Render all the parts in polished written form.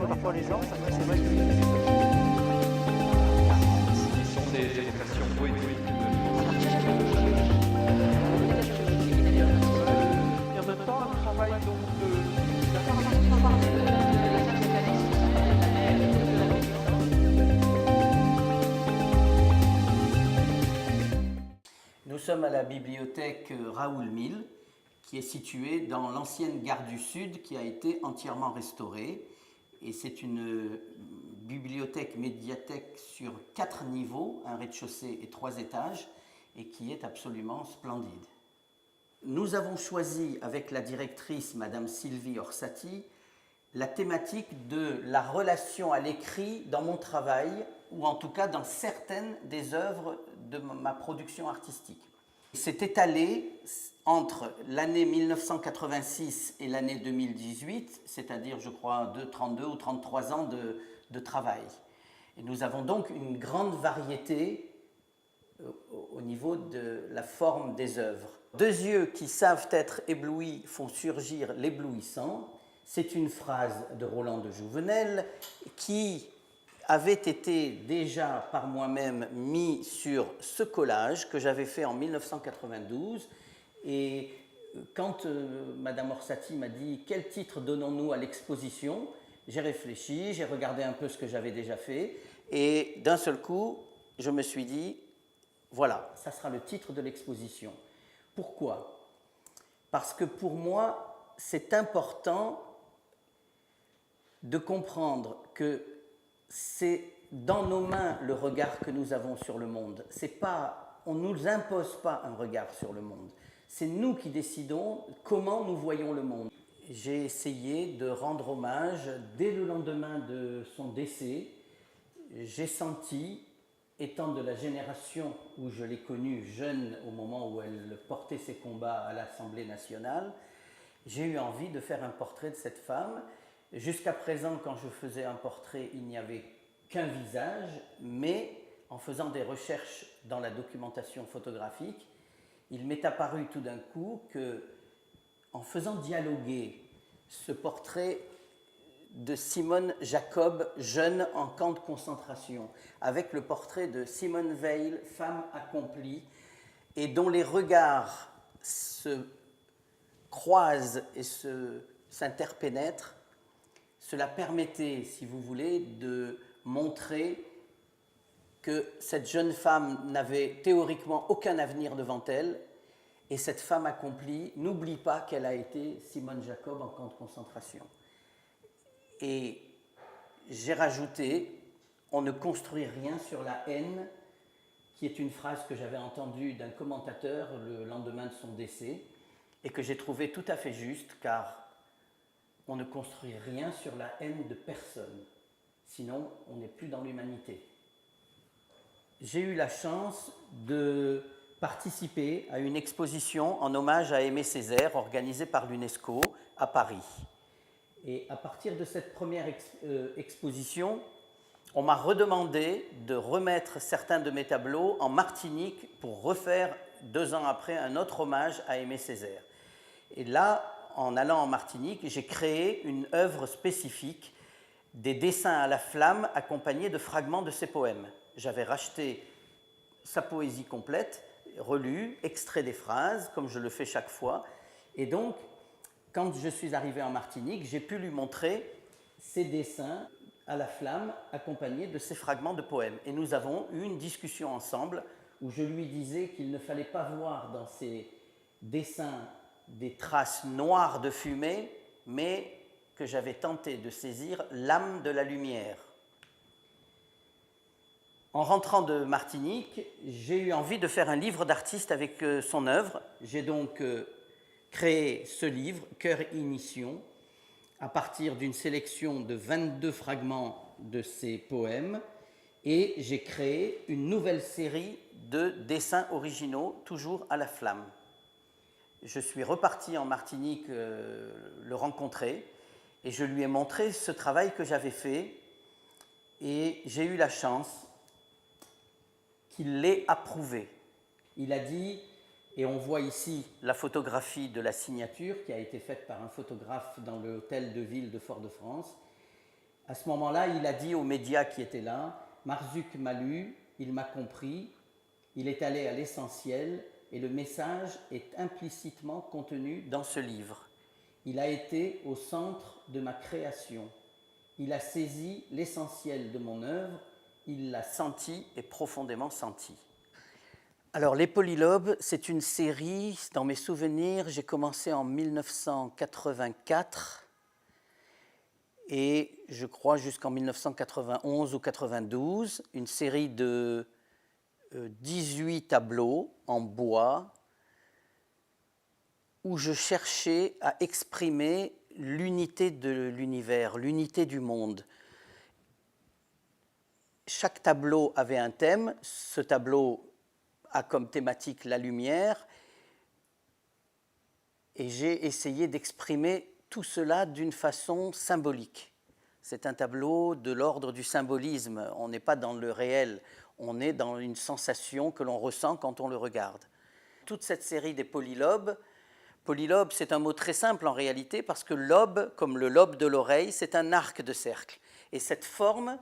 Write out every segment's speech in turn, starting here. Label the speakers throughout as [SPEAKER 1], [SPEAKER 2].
[SPEAKER 1] parfois les gens, c'est vrai que...
[SPEAKER 2] Ce sont des évocations poétiques.
[SPEAKER 1] Et en même temps, un travail donc
[SPEAKER 3] Nous sommes à la bibliothèque Raoul Mille, qui est située dans l'ancienne gare du Sud, qui a été entièrement restaurée. Et c'est une bibliothèque-médiathèque sur 4 niveaux, un rez-de-chaussée et 3 étages, et qui est absolument splendide. Nous avons choisi, avec la directrice, Madame Sylvie Orsatti, la thématique de la relation à l'écrit dans mon travail, ou en tout cas dans certaines des œuvres de ma production artistique. C'est étalé entre l'année 1986 et l'année 2018, c'est-à-dire, je crois, 32 ou 33 ans de travail. Et nous avons donc une grande variété au niveau de la forme des œuvres. Deux yeux qui savent être éblouis font surgir l'éblouissant. C'est une phrase de Roland de Jouvenel qui avait été déjà par moi-même mis sur ce collage que j'avais fait en 1992. Et quand Madame Orsatti m'a dit « Quel titre donnons-nous à l'exposition ?», j'ai réfléchi, j'ai regardé un peu ce que j'avais déjà fait, et d'un seul coup, je me suis dit « Voilà, ça sera le titre de l'exposition ». Pourquoi ? Parce que pour moi, c'est important de comprendre que c'est dans nos mains le regard que nous avons sur le monde. On ne nous impose pas un regard sur le monde. C'est nous qui décidons comment nous voyons le monde. J'ai essayé de rendre hommage dès le lendemain de son décès. J'ai senti, étant de la génération où je l'ai connue jeune au moment où elle portait ses combats à l'Assemblée nationale, j'ai eu envie de faire un portrait de cette femme. Jusqu'à présent, quand je faisais un portrait, il n'y avait qu'un visage, mais en faisant des recherches dans la documentation photographique, il m'est apparu tout d'un coup que, en faisant dialoguer ce portrait de Simone Jacob, jeune en camp de concentration, avec le portrait de Simone Weil, femme accomplie, et dont les regards se croisent et s'interpénètrent, cela permettait, si vous voulez, de montrer que cette jeune femme n'avait théoriquement aucun avenir devant elle, et cette femme accomplie n'oublie pas qu'elle a été Simone Jacob en camp de concentration. Et j'ai rajouté « On ne construit rien sur la haine », qui est une phrase que j'avais entendue d'un commentateur le lendemain de son décès, et que j'ai trouvé tout à fait juste, car on ne construit rien sur la haine de personne, sinon on n'est plus dans l'humanité. J'ai eu la chance de participer à une exposition en hommage à Aimé Césaire organisée par l'UNESCO à Paris. Et à partir de cette première exposition, on m'a redemandé de remettre certains de mes tableaux en Martinique pour refaire 2 ans après un autre hommage à Aimé Césaire. Et là, en allant en Martinique, j'ai créé une œuvre spécifique, des dessins à la flamme accompagnés de fragments de ses poèmes. J'avais racheté sa poésie complète, relue, extrait des phrases, comme je le fais chaque fois. Et donc, quand je suis arrivé en Martinique, j'ai pu lui montrer ces dessins à la flamme accompagnés de ces fragments de poèmes. Et nous avons eu une discussion ensemble où je lui disais qu'il ne fallait pas voir dans ces dessins des traces noires de fumée, mais que j'avais tenté de saisir l'âme de la lumière. En rentrant de Martinique, j'ai eu envie de faire un livre d'artiste avec son œuvre. J'ai donc créé ce livre, Cœur Ignition, à partir d'une sélection de 22 fragments de ses poèmes, et j'ai créé une nouvelle série de dessins originaux, toujours à la flamme. Je suis reparti en Martinique le rencontrer, et je lui ai montré ce travail que j'avais fait, et j'ai eu la chance qu'il l'ait approuvé. Il a dit, et on voit ici la photographie de la signature qui a été faite par un photographe dans l'hôtel de ville de Fort-de-France, À ce moment-là, il a dit aux médias qui étaient là, Marzuc m'a lu, il m'a compris, il est allé à l'essentiel et le message est implicitement contenu dans ce livre. Il a été au centre de ma création. Il a saisi l'essentiel de mon œuvre, il l'a senti et profondément senti. Alors, Les Polylobes, c'est une série, dans mes souvenirs, j'ai commencé en 1984 et je crois jusqu'en 1991 ou 92, une série de 18 tableaux en bois où je cherchais à exprimer l'unité de l'univers, l'unité du monde. Chaque tableau avait un thème, ce tableau a comme thématique la lumière, et j'ai essayé d'exprimer tout cela d'une façon symbolique. C'est un tableau de l'ordre du symbolisme, on n'est pas dans le réel, on est dans une sensation que l'on ressent quand on le regarde. Toute cette série des polylobes, polylobe c'est un mot très simple en réalité, parce que lobe, comme le lobe de l'oreille, c'est un arc de cercle, et cette forme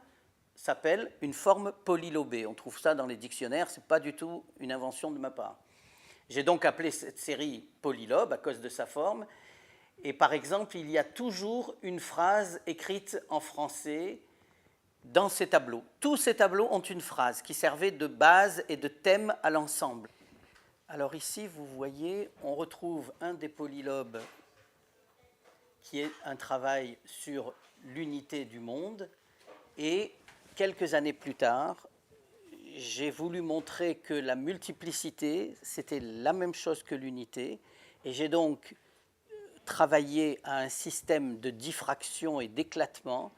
[SPEAKER 3] s'appelle une forme polylobée. On trouve ça dans les dictionnaires, ce n'est pas du tout une invention de ma part. J'ai donc appelé cette série Polylobe à cause de sa forme. Et par exemple, il y a toujours une phrase écrite en français dans ces tableaux. Tous ces tableaux ont une phrase qui servait de base et de thème à l'ensemble. Alors ici, vous voyez, on retrouve un des polylobes qui est un travail sur l'unité du monde. Et quelques années plus tard, j'ai voulu montrer que la multiplicité, c'était la même chose que l'unité, et j'ai donc travaillé à un système de diffraction et d'éclatement,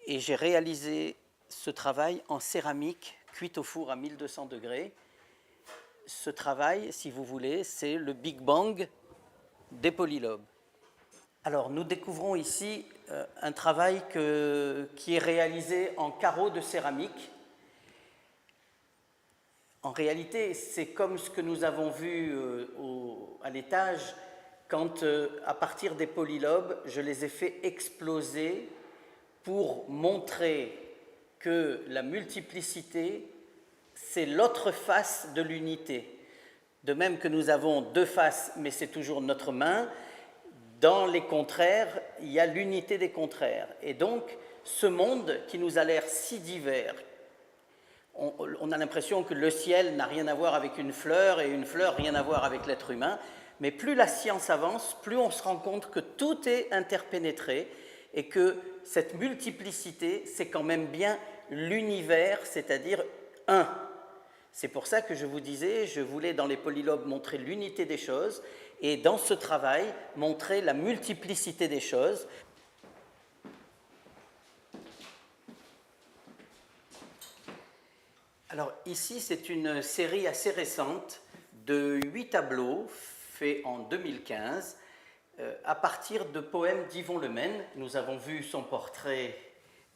[SPEAKER 3] et j'ai réalisé ce travail en céramique cuite au four à 1200 degrés. Ce travail, si vous voulez, c'est le Big Bang des polylobes. Alors, nous découvrons ici un travail qui est réalisé en carreaux de céramique. En réalité, c'est comme ce que nous avons vu à l'étage, quand, à partir des polylobes, je les ai fait exploser pour montrer que la multiplicité, c'est l'autre face de l'unité. De même que nous avons deux faces, mais c'est toujours notre main, dans les contraires, il y a l'unité des contraires. Et donc, ce monde qui nous a l'air si divers, on a l'impression que le ciel n'a rien à voir avec une fleur et une fleur rien à voir avec l'être humain, mais plus la science avance, plus on se rend compte que tout est interpénétré et que cette multiplicité, c'est quand même bien l'univers, c'est-à-dire un. C'est pour ça que je vous disais, je voulais dans les polylobes montrer l'unité des choses et dans ce travail, montrer la multiplicité des choses. Alors ici, c'est une série assez récente de 8 tableaux faits en 2015 à partir de poèmes d'Yvon Lemaine. Nous avons vu son portrait,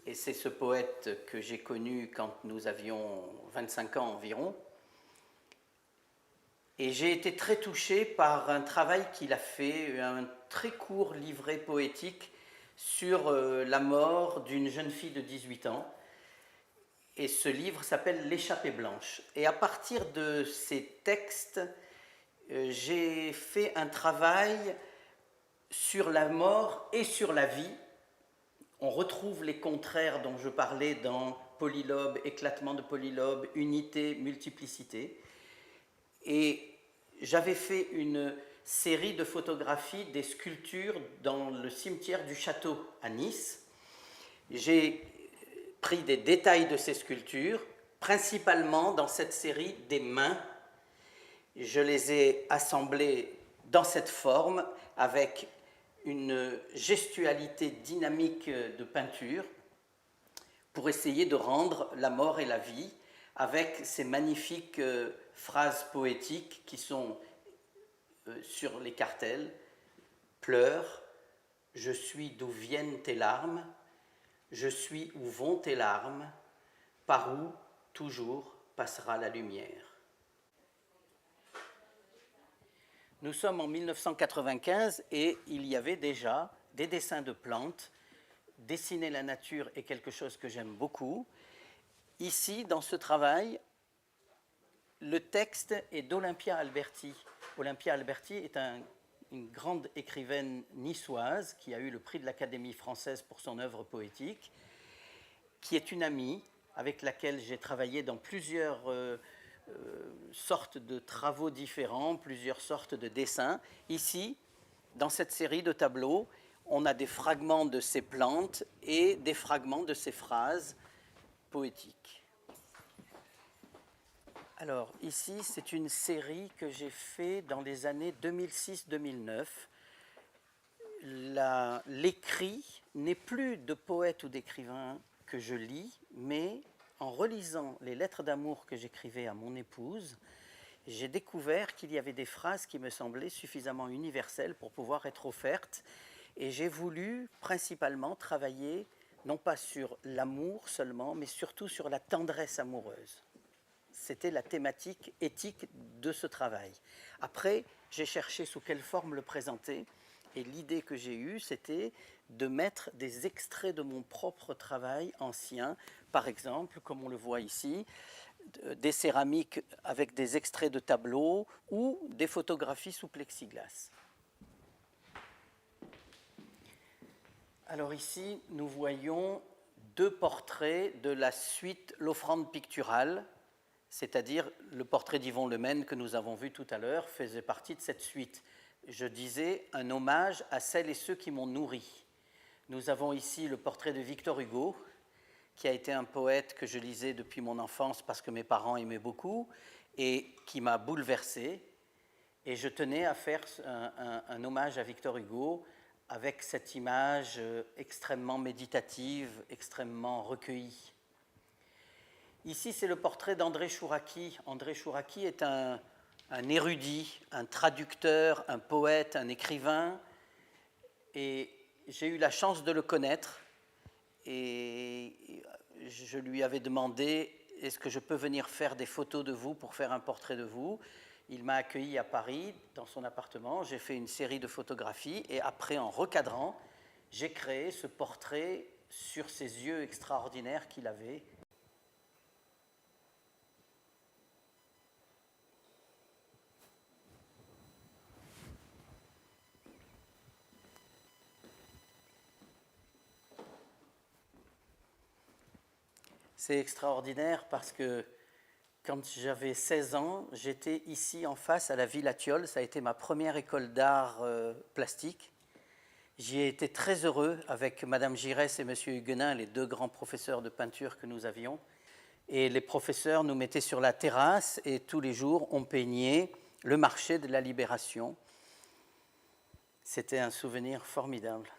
[SPEAKER 3] et c'est ce poète que j'ai connu quand nous avions 25 ans environ. Et j'ai été très touché par un travail qu'il a fait, un très court livret poétique sur la mort d'une jeune fille de 18 ans. Et ce livre s'appelle L'échappée blanche. Et à partir de ces textes, j'ai fait un travail sur la mort et sur la vie. On retrouve les contraires dont je parlais dans polylobe, éclatement de polylobe, unité, multiplicité. Et j'avais fait une série de photographies des sculptures dans le cimetière du château à Nice. J'ai pris des détails de ces sculptures, principalement dans cette série des mains. Je les ai assemblées dans cette forme avec une gestualité dynamique de peinture pour essayer de rendre la mort et la vie avec ces magnifiques phrases poétiques qui sont sur les cartels. Pleure, je suis d'où viennent tes larmes, je suis où vont tes larmes, par où toujours passera la lumière. Nous sommes en 1995 et il y avait déjà des dessins de plantes dessiner la nature est quelque chose que j'aime beaucoup. Ici, dans ce travail, le texte est d'Olympia Alberti. Olympia Alberti est une grande écrivaine niçoise qui a eu le prix de l'Académie française pour son œuvre poétique, qui est une amie avec laquelle j'ai travaillé dans plusieurs sortes de travaux différents, plusieurs sortes de dessins. Ici, dans cette série de tableaux, on a des fragments de ces plantes et des fragments de ces phrases poétiques. Alors, ici, c'est une série que j'ai faite dans les années 2006-2009. L'écrit n'est plus de poète ou d'écrivain que je lis, mais en relisant les lettres d'amour que j'écrivais à mon épouse, j'ai découvert qu'il y avait des phrases qui me semblaient suffisamment universelles pour pouvoir être offertes. Et j'ai voulu principalement travailler, non pas sur l'amour seulement, mais surtout sur la tendresse amoureuse. C'était la thématique éthique de ce travail. Après, j'ai cherché sous quelle forme le présenter. Et l'idée que j'ai eue, c'était de mettre des extraits de mon propre travail ancien. Par exemple, comme on le voit ici, des céramiques avec des extraits de tableaux ou des photographies sous plexiglas. Alors ici, nous voyons deux portraits de la suite L'Offrande picturale, c'est-à-dire le portrait d'Yvon Lemaine que nous avons vu tout à l'heure faisait partie de cette suite. Je disais un hommage à celles et ceux qui m'ont nourri. Nous avons ici le portrait de Victor Hugo, qui a été un poète que je lisais depuis mon enfance parce que mes parents aimaient beaucoup et qui m'a bouleversé. Et je tenais à faire un hommage à Victor Hugo avec cette image extrêmement méditative, extrêmement recueillie. Ici, c'est le portrait d'André Chouraki. André Chouraki est un érudit, un traducteur, un poète, un écrivain. Et j'ai eu la chance de le connaître. Et je lui avais demandé, est-ce que je peux venir faire des photos de vous pour faire un portrait de vous ? Il m'a accueilli à Paris, dans son appartement. J'ai fait une série de photographies. Et après, en recadrant, j'ai créé ce portrait sur ces yeux extraordinaires qu'il avait. C'est extraordinaire parce que quand j'avais 16 ans, j'étais ici en face à la Villa Thiol. Ça a été ma première école d'art plastique. J'y ai été très heureux avec Madame Giresse et Monsieur Huguenin, les deux grands professeurs de peinture que nous avions. Et les professeurs nous mettaient sur la terrasse et tous les jours, on peignait le marché de la Libération. C'était un souvenir formidable.